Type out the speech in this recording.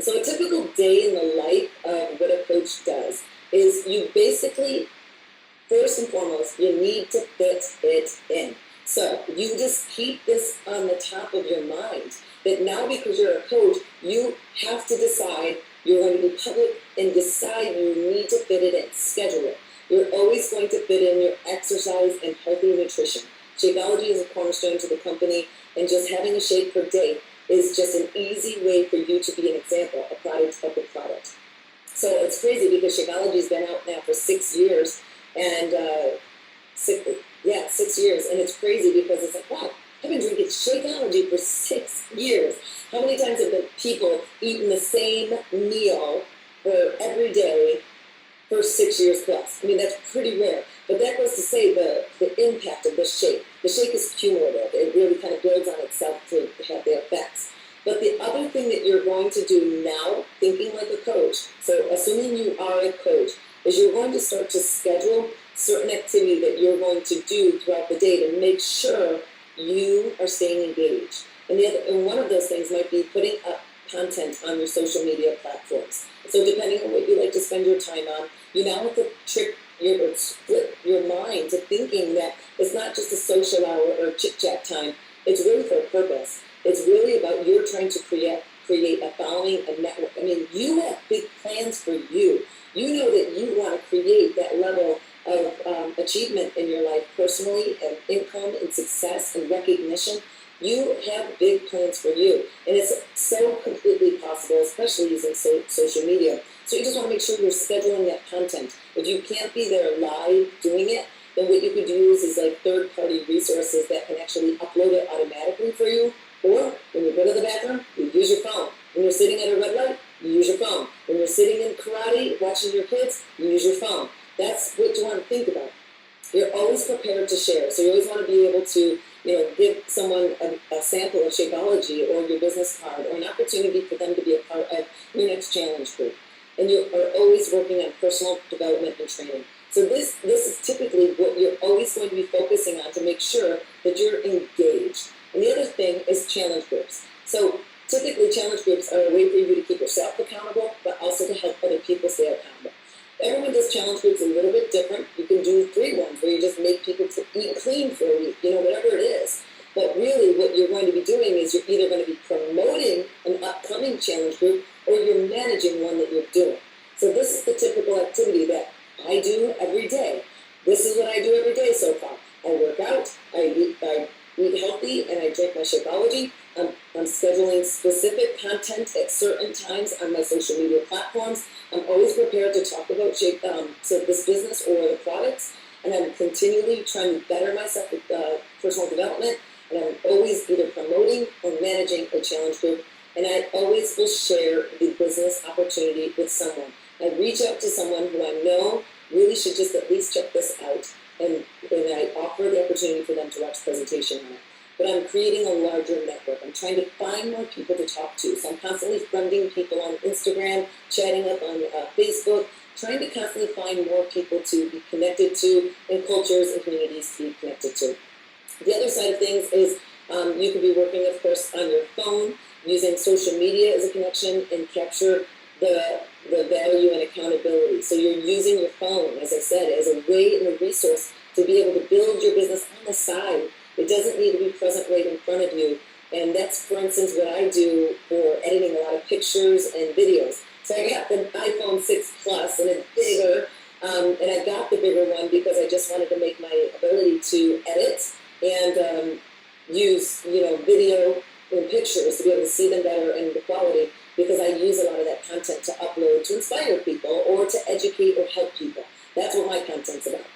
So a typical day in the life of what a coach does is you basically, first and foremost, you need to fit it in. So you just keep this on the top of your mind that now because you're a coach, you have to decide you're going to be public and decide you need to fit it in, schedule it. You're always going to fit in your exercise and healthy nutrition. Shakeology is a cornerstone to the company, and just having a shake per day is just an easy way for you to be an example, a product of the product. So it's crazy because Shakeology's been out now for 6 years, and six, yeah, 6 years, and it's crazy because it's like, wow, I've been drinking Shakeology for 6 years. How many times have the people eaten the same meal for every day for 6 years plus? I mean, that's pretty rare. But that goes to say the impact of the shake. The shake is cumulative. It really kind of builds on itself to have the effects. But the other thing that you're going to do now, thinking like a coach, so assuming you are a coach, is you're going to start to schedule certain activity that you're going to do throughout the day to make sure you are staying engaged. And one of those things might be putting up content on your social media platforms. So depending on what you like to spend your time on, you now have to split your mind to thinking that it's not just a social hour or chit-chat time. It's really for a purpose. It's really about you're trying to create a following, a network. I mean, you have big plans for you. You know that you want to create that level of achievement in your life personally, and income and success and recognition. You have big plans for you, and it's so completely possible, especially using social media. So you just want to make sure you're scheduling that content. If you can't be there live doing it, then what you could use is like third-party resources that can actually upload it automatically for you. Or when you go to the bathroom, you use your phone. When you're sitting at a red light, you use your phone. When you're sitting in karate watching your kids, you use your phone. That's what you want to think about. You're always prepared to share. So you always want to be able to, give someone a sample of Shakeology or your business card or an opportunity for them to be a part of your next challenge group. And you are always working on personal development and training. So this is typically what you're always going to be focusing on to make sure that you're engaged. And the other thing is challenge groups. So typically challenge groups are a way for you to keep yourself accountable, but also to help other people stay accountable. Everyone does challenge groups a little bit different. You can do 3 ones where you just make people to eat clean for a week, whatever it is. But really what you're going to be doing is you're either going to be promoting an upcoming challenge group or you're managing one that you're doing. So this is the typical activity that I do every day. This is what I do every day so far. I work out, I eat healthy, and I drink my Shakeology. I'm scheduling specific content at certain times on my social media platforms. I'm always prepared to talk about so this business or the products, and I'm continually trying to better myself with personal development, and I'm always either promoting or managing a challenge group, and I always will share the business opportunity with someone. I reach out to someone who I know really should just at least check this out, and I offer the opportunity for them to watch the presentation on it. But I'm creating a larger network. I'm trying to find more people to talk to. So I'm constantly friending people on Instagram, chatting up on Facebook, trying to constantly find more people to be connected to, and cultures and communities to be connected to. The other side of things is you could be working, of course, on your phone, using social media as a connection and capture the value and accountability. So you're using your phone, as I said, as a way and a resource to be able to build your business on the side. It doesn't need to be present right in front of you. And that's, for instance, what I do for editing a lot of pictures and videos. So I got the iPhone 6 Plus, and it's bigger. And I got the bigger one because I just wanted to make my ability to edit and use, video and pictures to be able to see them better and the quality, because I use a lot of that content to upload to inspire people or to educate or help people. That's what my content's about.